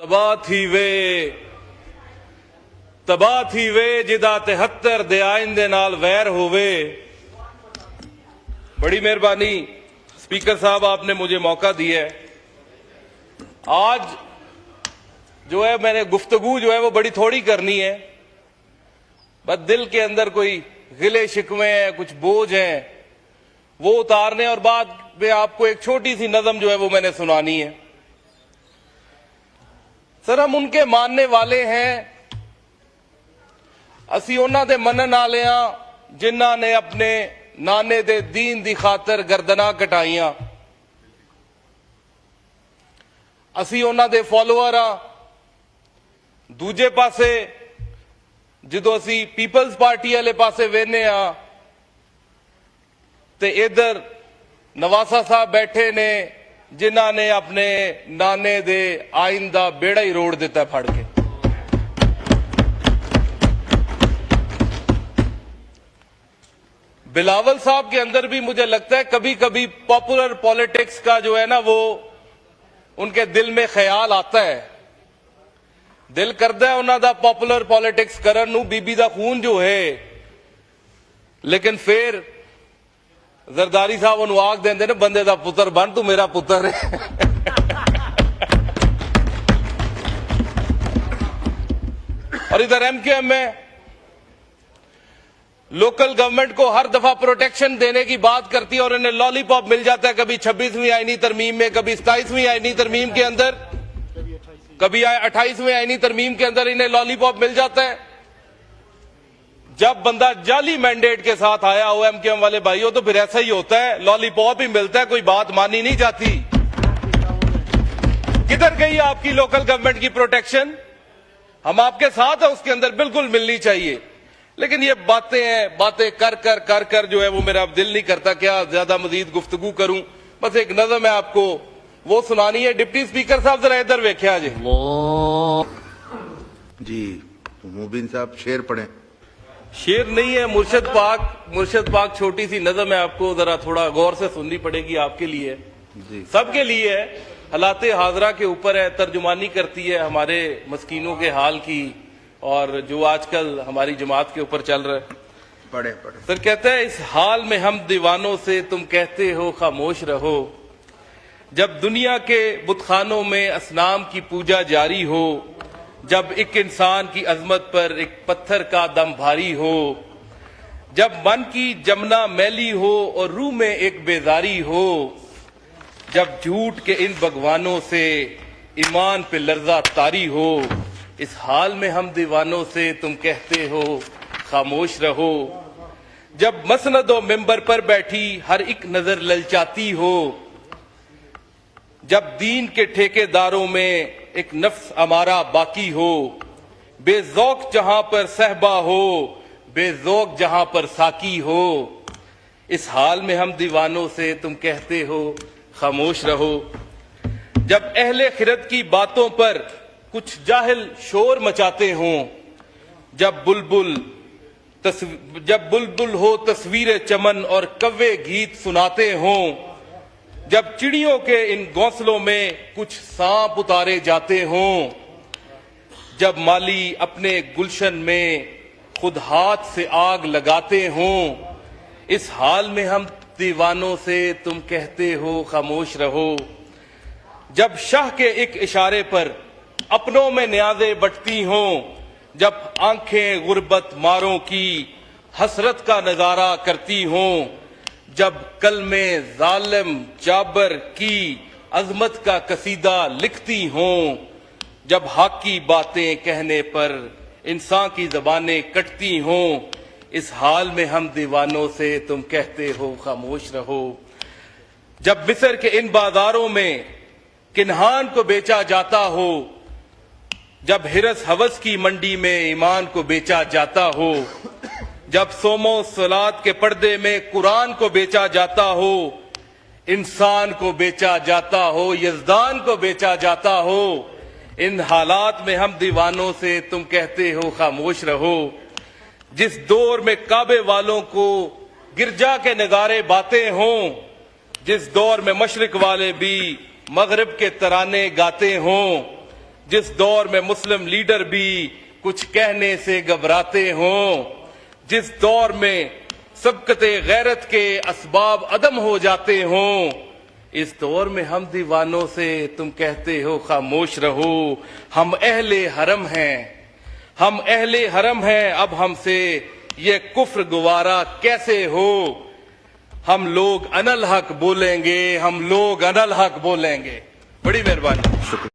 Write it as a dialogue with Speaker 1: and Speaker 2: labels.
Speaker 1: ਤਬਾਹ ਥੀ ਵੇ ਜਿਹਦਾ 73 ਦੇ ਆਇਨ ਦੇ ਨਾਲ ਵੈਰ ਹੋਵੇ। बड़ी मेहरबानी स्पीकर साहब, आपने मुझे मौका दिया है। आज जो है मैंने गुफ्तगू जो है वो बड़ी थोड़ी करनी है, बस दिल के अंदर कोई गिले शिकवे हैं, कुछ बोझ हैं, वो उतारने और बाद में आपको एक छोटी सी नज़म जो है वो मैंने सुनानी है। सर, हम उनके मानने वाले हैं, असी उन्हां दे मनन वाले हां जिन्हां ने अपने नाने दे दीन दी खातर गर्दना कटाइयां। असी उन्हां दे फॉलोअर हां। दूजे पासे जदों असी पीपल्स पार्टी वाले पासे वेखने हां ते इधर नवासा साहब बैठे ने जिन्हां ने अपने नाने दे आइन दा बेड़ा ही रोड़ दिता फड़ के। बिलावल साहब के अंदर भी मुझे लगता है कभी कभी पॉपुलर पॉलिटिक्स का जो है ना वो उनके दिल में ख्याल आता है। दिल करता है उन्हों का पॉपुलर पॉलिटिक्स करन नूं, बीबी दा खून जो है, लेकिन फिर जरदारी साहब उन्होंने आख देंदे ने बंदे दा पुत्र बन, तू मेरा पुत्र है। और इधर एमक्यूएम में लोकल गवर्नमेंट को हर दफा प्रोटेक्शन देने की बात करती है और इन्हें लॉलीपॉप मिल जाता है, कभी 26वीं आईनी तरमीम में, कभी 27वीं आईनी तरमीम के अंदर, कभी 28वीं आईनी तरमीम के अंदर इन्हें लॉलीपॉप मिल जाता है। जब बंदा जाली मैंडेट के साथ आया हो एमक्यूएम वाले भाइयों तो फिर ऐसा ही होता है, लॉलीपॉप ही मिलता है, कोई बात मानी नहीं जाती। किधर गई आपकी लोकल गवर्नमेंट की प्रोटेक्शन? हम आपके साथ हैं, उसके अंदर बिल्कुल मिलनी चाहिए। लेकिन ये बातें हैं, बातें कर कर जो है वो मेरा दिल नहीं करता क्या ज्यादा मजीद गुफ्तगू करूं। बस एक नज़म है आपको वो सुनानी है। डिप्टी स्पीकर साहब जरा इधर वेख्या
Speaker 2: जी। मुबीन साहब शेर पढ़े।
Speaker 1: शेर नहीं है, मुर्शद पाक छोटी सी नज़म है, आपको जरा थोड़ा गौर से सुननी पड़ेगी। आपके लिए है, सबके लिए है, हालाते हाजरा के ऊपर है, तर्जुमानी करती है हमारे मस्कीनों के हाल की और जो आजकल हमारी जमात के ऊपर चल रहा है।
Speaker 2: पढ़े
Speaker 1: सर कहते हैं, इस हाल में हम दीवानों से तुम कहते हो खामोश रहो, जब दुनिया के बुतखानों में असनाम की पूजा जारी हो, जब एक इंसान की अजमत पर एक पत्थर का दम भारी हो, जब मन की जमना मैली हो और रूह में एक बेजारी हो, जब झूठ के इन भगवानों से ईमान पे लर्जा तारी हो, इस हाल में हम दीवानों से तुम कहते हो खामोश रहो, जब मसनद और मिंबर पर बैठी हर एक नजर ललचाती हो, जब दीन के ठेकेदारों में एक नफ्स हमारा बाकी हो, बेजौक जहां पर सहबा हो, बेजौक जहां पर साकी हो, इस हाल में हम दीवानों से तुम कहते हो खामोश रहो, जब अहले खिरत की बातों पर कुछ जाहिल शोर मचाते हों, जब बुलबुल हो तस्वीर चमन और कव्वे गीत सुनाते हों, जब चिड़ियों के इन घोंसलों में कुछ सांप उतारे जाते हों, जब माली अपने गुलशन में खुद हाथ से आग लगाते हों, इस हाल में हम दीवानों से तुम कहते हो खामोश रहो, जब शाह के एक इशारे पर अपनों में न्याज़ें बटती हों, जब आंखें गुर्बत मारों की हसरत का नजारा करती हों, जब कलमे जालिम जाबर की अजमत का कसीदा लिखती हों, जब हक की बातें कहने पर इंसान की जबानें कटती हों, इस हाल में हम दीवानों से तुम कहते हो खामोश रहो, जब मिस्र के इन बाजारों में किन्हान को बेचा जाता हो, जब हिरस हवस की मंडी में ईमान को बेचा जाता हो, जब सोमो सलात के पर्दे में कुरान को बेचा जाता हो, इंसान को बेचा जाता हो, यज़दान को बेचा जाता हो, इन हालात में हम दीवानों से तुम कहते हो खामोश रहो, जिस दौर में काबे वालों को गिरजा के नगारे बातें हों, जिस दौर में मशरिक वाले भी मगरिब के तराने गाते हों, जिस दौर में मुस्लिम लीडर भी कुछ कहने से घबराते हों, जिस दौर में सबकते गैरत के असबाब अदम हो जाते हों, इस दौर में हम दीवानों से तुम कहते हो खामोश रहो। हम अहले हरम हैं, हम अहले हरम हैं, अब हमसे ये कुफ्र गुवारा कैसे हो। हम लोग अनल हक बोलेंगे, हम लोग अनल हक बोलेंगे। बड़ी मेहरबानी।